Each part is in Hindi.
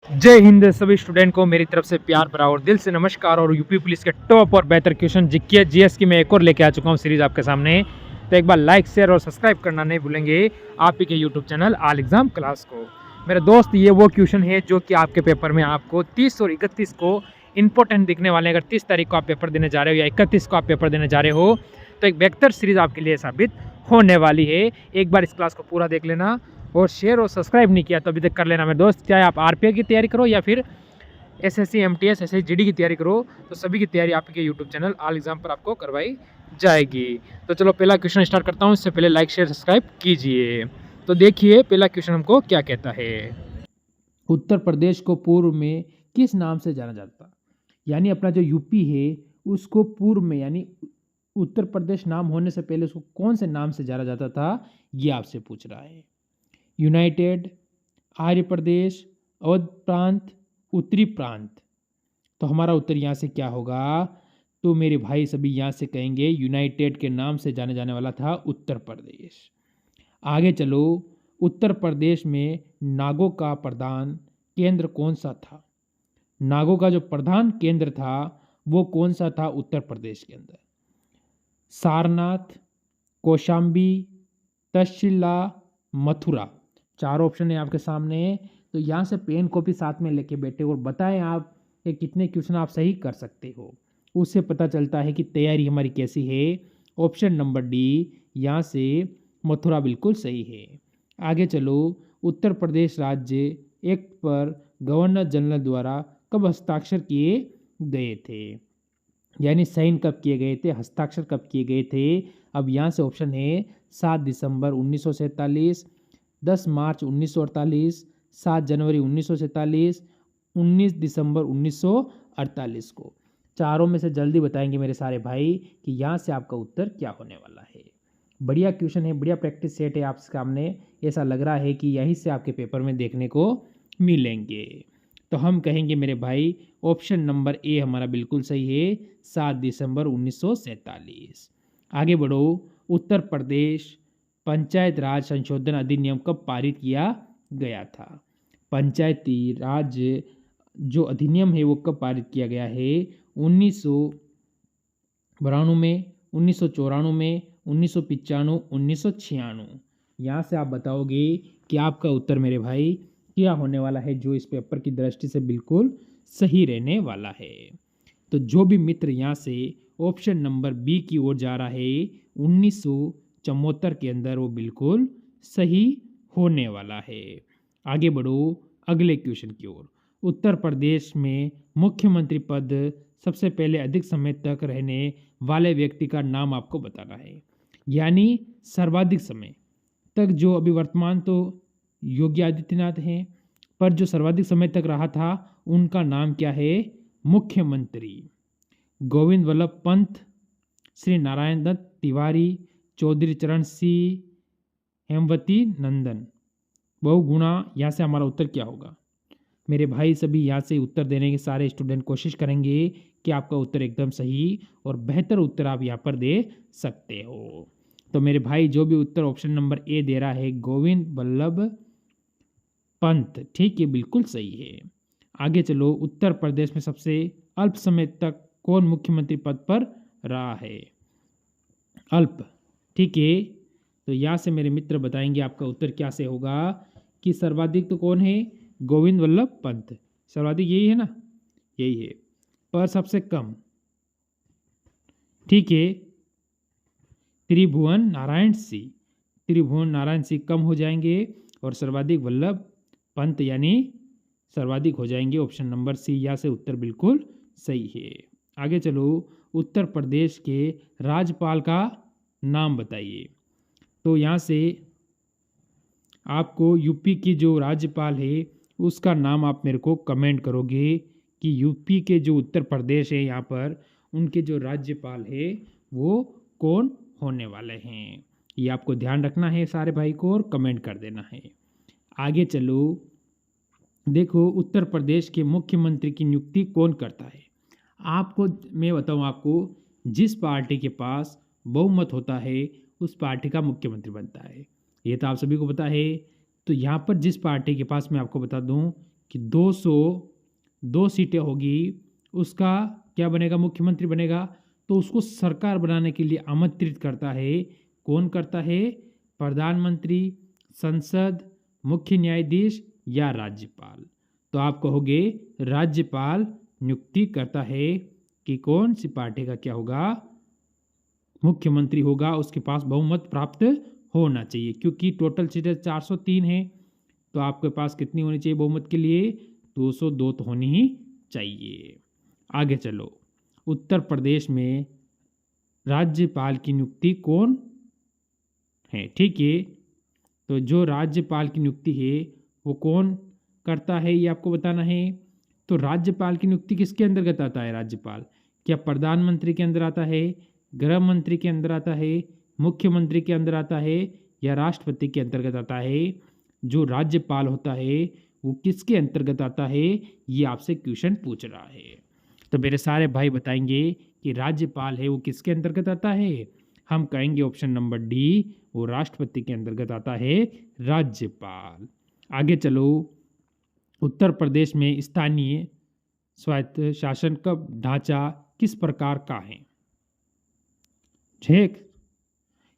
जय हिंद सभी स्टूडेंट को मेरी तरफ से प्यार भरा और दिल से नमस्कार। और यूपी पुलिस के टॉप और बेहतर क्वेश्चन जीके जीएस की मैं एक और लेके आ चुका हूँ सीरीज आपके सामने। तो एक बार लाइक शेयर और सब्सक्राइब करना नहीं भूलेंगे आप ही के YouTube channel all exam class को। मेरे दोस्त ये वो क्वेश्चन है जो कि आपके पेपर में आपको 30 और 31 को इंपॉर्टेंट दिखने वाले हैं। अगर 30 तारीख को आप पेपर देने जा रहे हो या 31 को आप पेपर देने जा रहे हो तो एक बेहतर सीरीज आपके लिए साबित होने वाली है। एक बार इस क्लास को पूरा देख लेना और शेयर और सब्सक्राइब नहीं किया तो अभी तक कर लेना मेरे दोस्त। चाहे आप आरपीआई की तैयारी करो या फिर एसएससी एमटीएस एसएससी जीडी की तैयारी करो तो सभी की तैयारी आपके यूट्यूब चैनल ऑल एग्जाम पर आपको करवाई जाएगी। तो चलो पहला क्वेश्चन स्टार्ट करता हूँ। इससे पहले लाइक शेयर सब्सक्राइब कीजिए। तो देखिए पहला क्वेश्चन हमको क्या कहता है। उत्तर प्रदेश को पूर्व में किस नाम से जाना जाता? यानी अपना जो यूपी है उसको पूर्व में यानी उत्तर प्रदेश नाम होने से पहले उसको कौन से नाम से जाना जाता था, ये आपसे पूछ रहा है। यूनाइटेड, आर्य प्रदेश, अवध प्रांत, उत्तरी प्रांत। तो हमारा उत्तर यहाँ से क्या होगा? तो मेरे भाई सभी यहाँ से कहेंगे यूनाइटेड के नाम से जाने जाने वाला था उत्तर प्रदेश। आगे चलो, उत्तर प्रदेश में नागों का प्रधान केंद्र कौन सा था? नागों का जो प्रधान केंद्र था वो कौन सा था उत्तर प्रदेश के अंदर? सारनाथ, कौशाम्बी, तक्षशिला, मथुरा। चार ऑप्शन है आपके सामने। तो यहाँ से पेन कॉपी साथ में लेके बैठे और बताएं आप कि कितने क्वेश्चन आप सही कर सकते हो। उससे पता चलता है कि तैयारी हमारी कैसी है। ऑप्शन नंबर डी यहाँ से मथुरा बिल्कुल सही है। आगे चलो, उत्तर प्रदेश राज्य एक्ट पर गवर्नर जनरल द्वारा कब हस्ताक्षर किए गए थे? यानी साइन कब किए गए थे, हस्ताक्षर कब किए गए थे? अब यहाँ से ऑप्शन है 7 दिसंबर 1947, 10 मार्च 1948, 7 जनवरी 1947, 19 दिसंबर 1948 को। चारों में से जल्दी बताएंगे मेरे सारे भाई कि यहाँ से आपका उत्तर क्या होने वाला है। बढ़िया क्वेश्चन है, बढ़िया प्रैक्टिस सेट है आप सामने। ऐसा लग रहा है कि यहीं से आपके पेपर में देखने को मिलेंगे। तो हम कहेंगे मेरे भाई ऑप्शन नंबर ए हमारा बिल्कुल सही है, 7 दिसंबर 1947। आगे बढ़ो, उत्तर प्रदेश पंचायत राज संशोधन अधिनियम कब पारित किया गया था? पंचायती राज जो अधिनियम है वो कब पारित किया गया है? 1992 में, 1994 में, 1995, 1996। यहाँ से आप बताओगे कि आपका उत्तर मेरे भाई क्या होने वाला है, जो इस पेपर की दृष्टि से बिल्कुल सही रहने वाला है। तो जो भी मित्र यहाँ से ऑप्शन नंबर बी की ओर जा रहा है 1974 के अंदर, वो बिल्कुल सही होने वाला है। आगे बढ़ो अगले क्वेश्चन की ओर। उत्तर प्रदेश में मुख्यमंत्री पद सबसे पहले अधिक समय तक रहने वाले व्यक्ति का नाम आपको बताना है। यानी सर्वाधिक समय तक, जो अभी वर्तमान तो योगी आदित्यनाथ हैं, पर जो सर्वाधिक समय तक रहा था उनका नाम क्या है? मुख्यमंत्री गोविंद वल्लभ पंत, श्री नारायण दत्त तिवारी, चौधरी चरण सिंह, हेमवती नंदन। बहुगुणा। यहाँ से हमारा उत्तर क्या होगा? मेरे भाई सभी यहाँ से उत्तर देने के सारे स्टूडेंट कोशिश करेंगे कि आपका उत्तर एकदम सही और बेहतर उत्तर आप यहाँ पर दे सकते हो। तो मेरे भाई जो भी उत्तर ऑप्शन नंबर ए दे रहा है गोविंद वल्लभ पंत, ठीक है, बिल्कुल सही है। आगे चलो, उत्तर प्रदेश में सबसे अल्प समय तक कौन मुख्यमंत्री पद पर रहा है? अल्प, ठीक है। तो यहाँ से मेरे मित्र बताएंगे आपका उत्तर क्या से होगा कि सर्वाधिक तो कौन है? गोविंद वल्लभ पंत। सर्वाधिक यही है ना, यही है। पर सबसे कम, ठीक है, त्रिभुवन नारायण सिंह। त्रिभुवन नारायण सिंह कम हो जाएंगे और सर्वाधिक वल्लभ पंत यानी सर्वाधिक हो जाएंगे। ऑप्शन नंबर सी यहाँ से उत्तर बिल्कुल सही है। आगे चलो, उत्तर प्रदेश के राज्यपाल का नाम बताइए। तो यहाँ से आपको यूपी की जो राज्यपाल है उसका नाम आप मेरे को कमेंट करोगे कि यूपी के जो उत्तर प्रदेश है यहाँ पर उनके जो राज्यपाल है वो कौन होने वाले हैं। ये आपको ध्यान रखना है सारे भाई को और कमेंट कर देना है। आगे चलो, देखो उत्तर प्रदेश के मुख्यमंत्री की नियुक्ति कौन करता है? आपको मैं बताऊं, आपको जिस पार्टी के पास बहुमत होता है उस पार्टी का मुख्यमंत्री बनता है। ये तो आप सभी को पता है। तो यहाँ पर जिस पार्टी के पास, मैं आपको बता दूं कि 202 सीटें होगी, उसका क्या बनेगा, मुख्यमंत्री बनेगा। तो उसको सरकार बनाने के लिए आमंत्रित करता है। कौन करता है? प्रधानमंत्री, संसद, मुख्य न्यायाधीश या राज्यपाल। तो आप कहोगे राज्यपाल नियुक्ति करता है कि कौन सी पार्टी का क्या होगा, मुख्यमंत्री होगा, उसके पास बहुमत प्राप्त होना चाहिए। क्योंकि टोटल सीटें 403 है, तो आपके पास कितनी होनी चाहिए बहुमत के लिए? 202 तो होनी ही चाहिए। आगे चलो, उत्तर प्रदेश में राज्यपाल की नियुक्ति कौन है? ठीक है, तो जो राज्यपाल की नियुक्ति है वो कौन करता है, ये आपको बताना है। तो राज्यपाल की नियुक्ति किसके अंतर्गत आता है? राज्यपाल क्या प्रधानमंत्री के अंदर आता है, गृह मंत्री के अंदर आता है, मुख्यमंत्री के अंदर आता है, या राष्ट्रपति के अंतर्गत आता है? जो राज्यपाल होता है वो किसके अंतर्गत आता है, ये आपसे क्वेश्चन पूछ रहा है। तो मेरे सारे भाई बताएंगे कि राज्यपाल है वो किसके अंतर्गत आता है। हम कहेंगे ऑप्शन नंबर डी, वो राष्ट्रपति के अंतर्गत आता है राज्यपाल। आगे चलो, उत्तर प्रदेश में स्थानीय स्वायत्त शासन का ढांचा किस प्रकार का है? ठीक,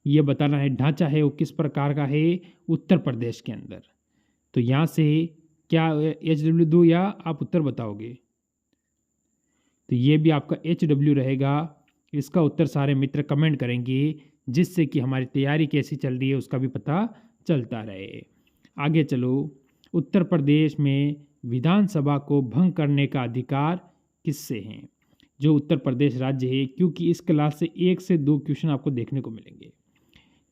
ये बताना है ढांचा है वो किस प्रकार का है उत्तर प्रदेश के अंदर। तो यहाँ से क्या HW दूँ या आप उत्तर बताओगे? तो ये भी आपका HW रहेगा। इसका उत्तर सारे मित्र कमेंट करेंगे, जिससे कि हमारी तैयारी कैसी चल रही है उसका भी पता चलता रहे। आगे चलो, उत्तर प्रदेश में विधानसभा को भंग करने का अधिकार किससे है? जो उत्तर प्रदेश राज्य है, क्योंकि इस क्लास से 1 से 2 क्वेश्चन आपको देखने को मिलेंगे,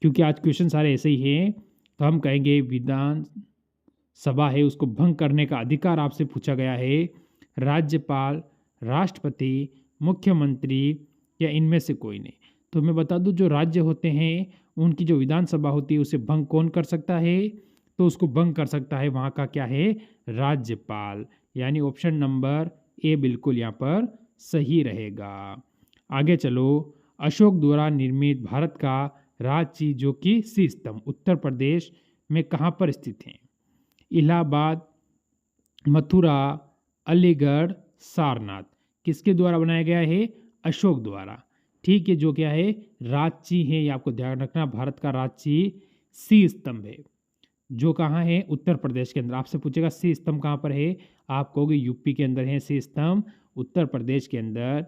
क्योंकि आज क्वेश्चन सारे ऐसे ही हैं। तो हम कहेंगे विधान सभा है उसको भंग करने का अधिकार आपसे पूछा गया है राज्यपाल, राष्ट्रपति, मुख्यमंत्री या इनमें से कोई नहीं। तो मैं बता दूं, जो राज्य होते हैं उनकी जो विधानसभा होती है उसे भंग कौन कर सकता है? तो उसको भंग कर सकता है वहाँ का क्या है, राज्यपाल। यानी ऑप्शन नंबर ए बिल्कुल यहाँ पर सही रहेगा। आगे चलो, अशोक द्वारा निर्मित भारत का रांची जो कि शीश स्तंभ उत्तर प्रदेश में कहाँ पर स्थित है? इलाहाबाद, मथुरा, अलीगढ़, सारनाथ। किसके द्वारा बनाया गया है? अशोक द्वारा। ठीक है, जो क्या है रांची है, ये आपको ध्यान रखना, भारत का रांची शीश स्तंभ है जो कहाँ है, उत्तर प्रदेश के अंदर। आपसे पूछेगा शीश स्तंभ कहाँ पर है, आप कहोगे यूपी के अंदर है शीश स्तंभ, उत्तर प्रदेश के अंदर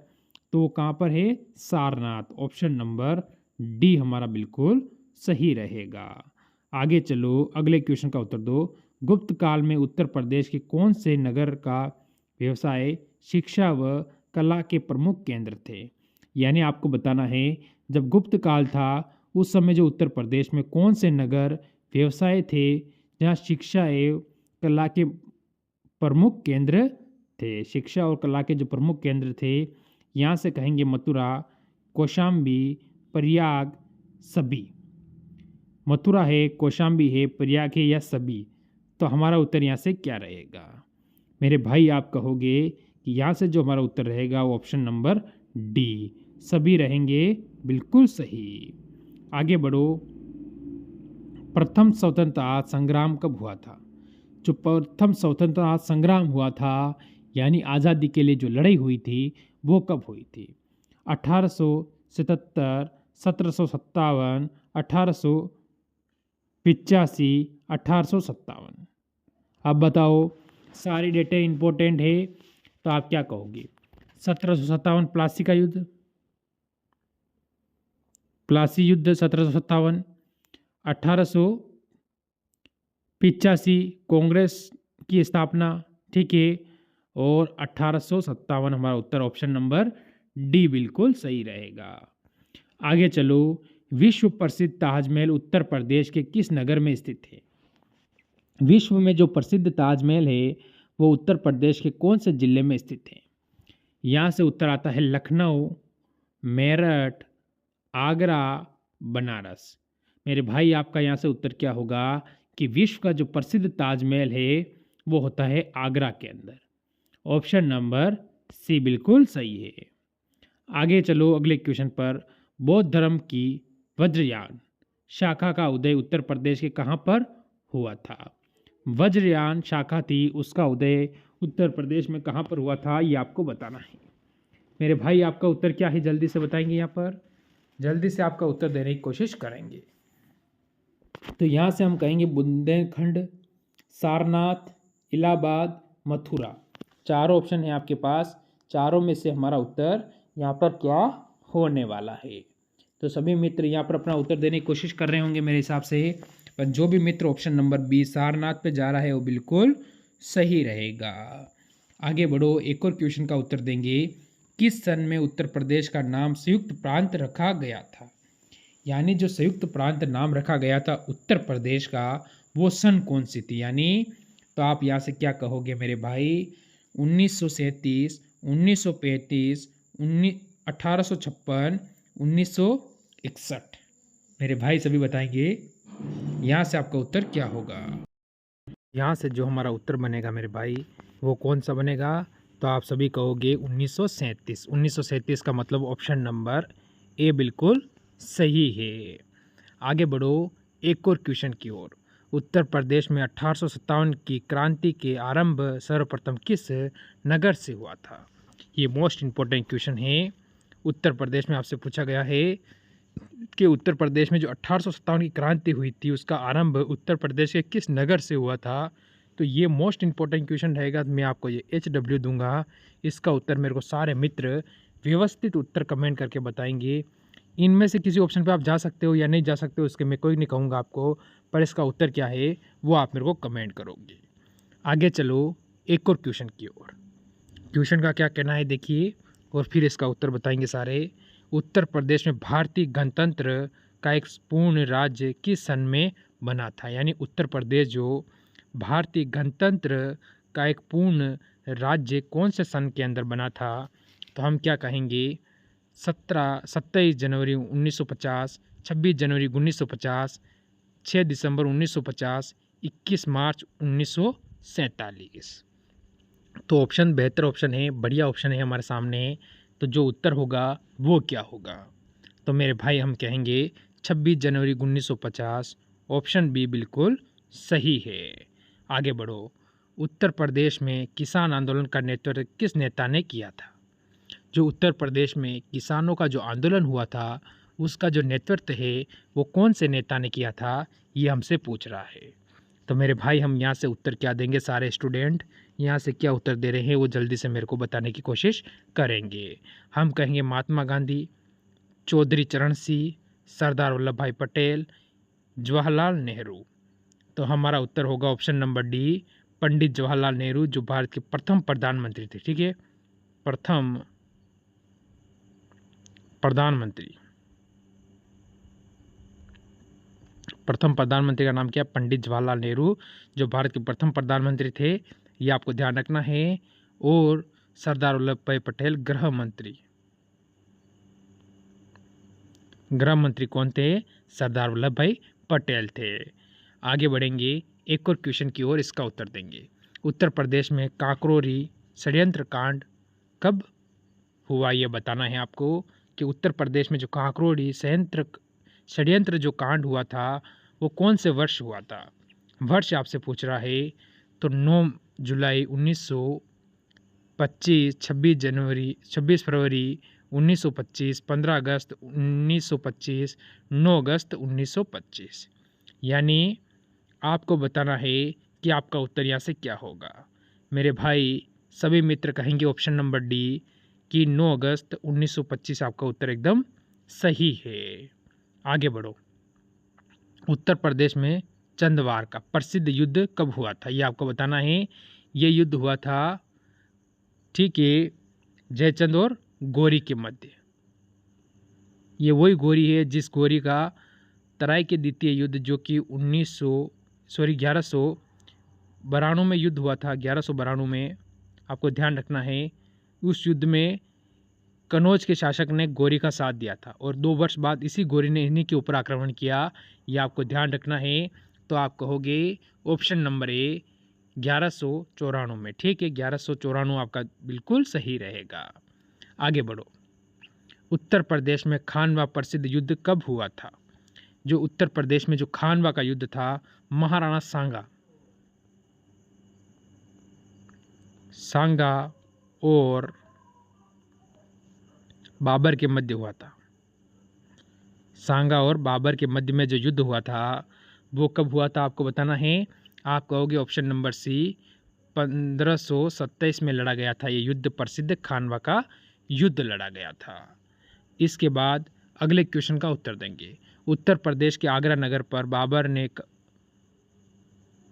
तो कहाँ पर है, सारनाथ। ऑप्शन नंबर डी हमारा बिल्कुल सही रहेगा। आगे चलो, अगले क्वेश्चन का उत्तर दो। गुप्त काल में उत्तर प्रदेश के कौन से नगर का व्यवसाय, शिक्षा व कला के प्रमुख केंद्र थे? यानी आपको बताना है जब गुप्त काल था उस समय जो उत्तर प्रदेश में कौन से नगर व्यवसाय थे जहाँ शिक्षा एवं कला के प्रमुख केंद्र थे। शिक्षा और कला के जो प्रमुख केंद्र थे, यहाँ से कहेंगे मथुरा, कौशाम्बी, प्रयाग, सभी। मथुरा है, कौशाम्बी है, प्रयाग है या सभी। तो हमारा उत्तर यहाँ से क्या रहेगा? मेरे भाई आप कहोगे कि यहाँ से जो हमारा उत्तर रहेगा वो ऑप्शन नंबर डी, सभी रहेंगे बिल्कुल सही। आगे बढ़ो, प्रथम स्वतंत्रता संग्राम कब हुआ था? जो प्रथम स्वतंत्रता संग्राम हुआ था यानी आज़ादी के लिए जो लड़ाई हुई थी वो कब हुई थी? 1877, 1757, 1885, 1857। अब बताओ, सारी डेटे इंपॉर्टेंट है, तो आप क्या कहोगे? 1757 प्लासी का युद्ध, प्लासी युद्ध 1757, 1885 कांग्रेस की स्थापना, ठीक है, और 1857 हमारा उत्तर ऑप्शन नंबर डी बिल्कुल सही रहेगा। आगे चलो, विश्व प्रसिद्ध ताजमहल उत्तर प्रदेश के किस नगर में स्थित है? विश्व में जो प्रसिद्ध ताजमहल है वो उत्तर प्रदेश के कौन से जिले में स्थित है? यहाँ से उत्तर आता है लखनऊ, मेरठ, आगरा, बनारस। मेरे भाई आपका यहाँ से उत्तर क्या होगा कि विश्व का जो प्रसिद्ध ताजमहल है वो होता है आगरा के अंदर। ऑप्शन नंबर सी बिल्कुल सही है। आगे चलो, अगले क्वेश्चन पर। बौद्ध धर्म की वज्रयान शाखा का उदय उत्तर प्रदेश के कहाँ पर हुआ था? वज्रयान शाखा थी उसका उदय उत्तर प्रदेश में कहाँ पर हुआ था, ये आपको बताना है। मेरे भाई आपका उत्तर क्या है जल्दी से बताएंगे, यहाँ पर जल्दी से आपका उत्तर देने की कोशिश करेंगे। तो यहाँ से हम कहेंगे बुंदेलखंड, सारनाथ, इलाहाबाद, मथुरा। चारों ऑप्शन है आपके पास, चारों में से हमारा उत्तर यहाँ पर क्या होने वाला है। तो सभी मित्र यहाँ पर अपना उत्तर देने की कोशिश कर रहे होंगे मेरे हिसाब से, पर जो भी मित्र ऑप्शन नंबर बी सारनाथ पे जा रहा है वो बिल्कुल सही रहेगा। आगे बढ़ो, एक और क्वेश्चन का उत्तर देंगे। किस सन में उत्तर प्रदेश का नाम संयुक्त प्रांत रखा गया था? यानी जो संयुक्त प्रांत नाम रखा गया था उत्तर प्रदेश का, वो सन कौन सी थी? यानी तो आप यहाँ से क्या कहोगे मेरे भाई, 1937, 1935, 1856, 1961? मेरे भाई सभी बताएंगे यहाँ से आपका उत्तर क्या होगा। यहाँ से जो हमारा उत्तर बनेगा मेरे भाई वो कौन सा बनेगा, तो आप सभी कहोगे 1937। 1937 का मतलब ऑप्शन नंबर ए बिल्कुल सही है। आगे बढ़ो एक और क्वेश्चन की ओर। उत्तर प्रदेश में 1857 की क्रांति के आरंभ सर्वप्रथम किस नगर से हुआ था? ये मोस्ट इम्पोर्टेंट क्वेश्चन है। उत्तर प्रदेश में आपसे पूछा गया है कि उत्तर प्रदेश में जो 1857 की क्रांति हुई थी उसका आरंभ उत्तर प्रदेश के किस नगर से हुआ था? तो ये मोस्ट इम्पोर्टेंट क्वेश्चन रहेगा। मैं आपको ये HW दूंगा, इसका उत्तर मेरे को सारे मित्र व्यवस्थित उत्तर कमेंट करके बताएंगे। इनमें से किसी ऑप्शन पे आप जा सकते हो या नहीं जा सकते हो उसके मैं कोई नहीं कहूँगा आपको, पर इसका उत्तर क्या है वो आप मेरे को कमेंट करोगे। आगे चलो एक और क्वेश्चन की ओर। क्वेश्चन का क्या कहना है देखिए, और फिर इसका उत्तर बताएंगे सारे। उत्तर प्रदेश में भारतीय गणतंत्र का एक पूर्ण राज्य किस सन में बना था? यानी उत्तर प्रदेश जो भारतीय गणतंत्र का एक पूर्ण राज्य कौन से सन के अंदर बना था? तो हम क्या कहेंगे, 27 जनवरी 1950, 26 जनवरी 1950, 6 दिसंबर 1950, 21 मार्च 1947। तो ऑप्शन बेहतर ऑप्शन है, बढ़िया ऑप्शन है हमारे सामने। तो जो उत्तर होगा वो क्या होगा? तो मेरे भाई हम कहेंगे 26 जनवरी 1950, ऑप्शन बी बिल्कुल सही है। आगे बढ़ो, उत्तर प्रदेश में किसान आंदोलन का नेतृत्व किस नेता ने किया था? जो उत्तर प्रदेश में किसानों का जो आंदोलन हुआ था उसका जो नेतृत्व है वो कौन से नेता ने किया था, ये हमसे पूछ रहा है। तो मेरे भाई हम यहाँ से उत्तर क्या देंगे, सारे स्टूडेंट यहाँ से क्या उत्तर दे रहे हैं वो जल्दी से मेरे को बताने की कोशिश करेंगे। हम कहेंगे महात्मा गांधी, चौधरी चरण सिंह, सरदार वल्लभ भाई पटेल, जवाहरलाल नेहरू। तो हमारा उत्तर होगा option number D, Pandit Jawaharlal Nehru, जो भारत के प्रथम प्रधानमंत्री थे। ठीक है, प्रथम प्रधानमंत्री का नाम क्या है? पंडित जवाहरलाल नेहरू, जो भारत के प्रथम प्रधानमंत्री थे, ये आपको ध्यान रखना है। और सरदार वल्लभ भाई पटेल गृह मंत्री कौन थे? सरदार वल्लभ भाई पटेल थे। आगे बढ़ेंगे एक और क्वेश्चन की ओर, इसका उत्तर देंगे। उत्तर प्रदेश में काकोरी षड्यंत्र कांड कब हुआ, ये बताना है आपको कि उत्तर प्रदेश में जो काकोरी षड्यंत्र जो कांड हुआ था वो कौन से वर्ष हुआ था? वर्ष आपसे पूछ रहा है। तो 9 जुलाई 1925, 26 फरवरी 1925, 15 अगस्त 1925, 9 अगस्त 1925। यानी आपको बताना है कि आपका उत्तर यहाँ से क्या होगा। मेरे भाई सभी मित्र कहेंगे ऑप्शन नंबर डी कि 9 अगस्त 1925 आपका उत्तर एकदम सही है। आगे बढ़ो, उत्तर प्रदेश में चंदवार का प्रसिद्ध युद्ध कब हुआ था, ये आपको बताना है। ये युद्ध हुआ था, ठीक है, जयचंद और गौरी के मध्य। ये वही गौरी है जिस गौरी का तराई के द्वितीय युद्ध जो कि 1192 में युद्ध हुआ था। 1192 में आपको ध्यान रखना है, उस युद्ध में कनौज के शासक ने गौरी का साथ दिया था और 2 वर्ष बाद इसी गौरी ने इन्हीं के ऊपर आक्रमण किया। यह आपको ध्यान रखना है। तो आप कहोगे ऑप्शन नंबर ए 1194 में। ठीक है, 1194 आपका बिल्कुल सही रहेगा। आगे बढ़ो, उत्तर प्रदेश में खानवा प्रसिद्ध युद्ध कब हुआ था? जो उत्तर प्रदेश में जो खानवा का युद्ध था, महाराणा सांगा सांगा और बाबर के मध्य हुआ था। सांगा और बाबर के मध्य में जो युद्ध हुआ था वो कब हुआ था आपको बताना है। आप कहोगे ऑप्शन नंबर सी, 1527 में लड़ा गया था ये युद्ध, प्रसिद्ध खानवा का युद्ध लड़ा गया था। इसके बाद अगले क्वेश्चन का उत्तर देंगे। उत्तर प्रदेश के आगरा नगर पर बाबर ने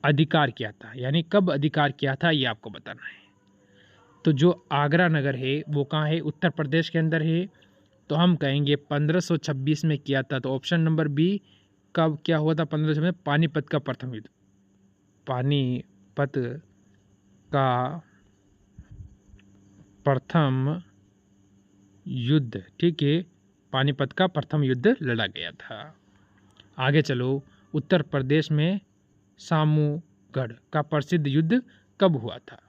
अधिकार किया था, यानी कब अधिकार किया था ये आपको बताना है। तो जो आगरा नगर है वो कहाँ है, उत्तर प्रदेश के अंदर है। तो हम कहेंगे 1526 में किया था। तो ऑप्शन नंबर बी, कब क्या हुआ था 1500 में, पानीपत का प्रथम युद्ध, पानीपत का प्रथम युद्ध, ठीक है, पानीपत का प्रथम युद्ध लड़ा गया था। आगे चलो, उत्तर प्रदेश में सामूगढ़ का प्रसिद्ध युद्ध कब हुआ था।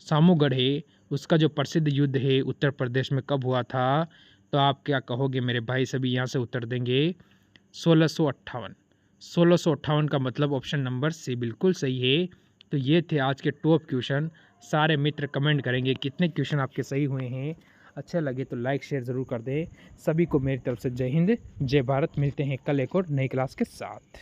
सामूगढ़ है उसका जो प्रसिद्ध युद्ध है उत्तर प्रदेश में कब हुआ था। तो आप क्या कहोगे मेरे भाई, सभी यहाँ से उत्तर देंगे 1658। 1658 का मतलब ऑप्शन नंबर सी बिल्कुल सही है। तो ये थे आज के टॉप क्वेश्चन। सारे मित्र कमेंट करेंगे कितने क्वेश्चन आपके सही हुए हैं। अच्छे लगे तो लाइक शेयर ज़रूर कर दें। सभी को मेरी तरफ से जय हिंद जय भारत। मिलते हैं कल एक और नई क्लास के साथ।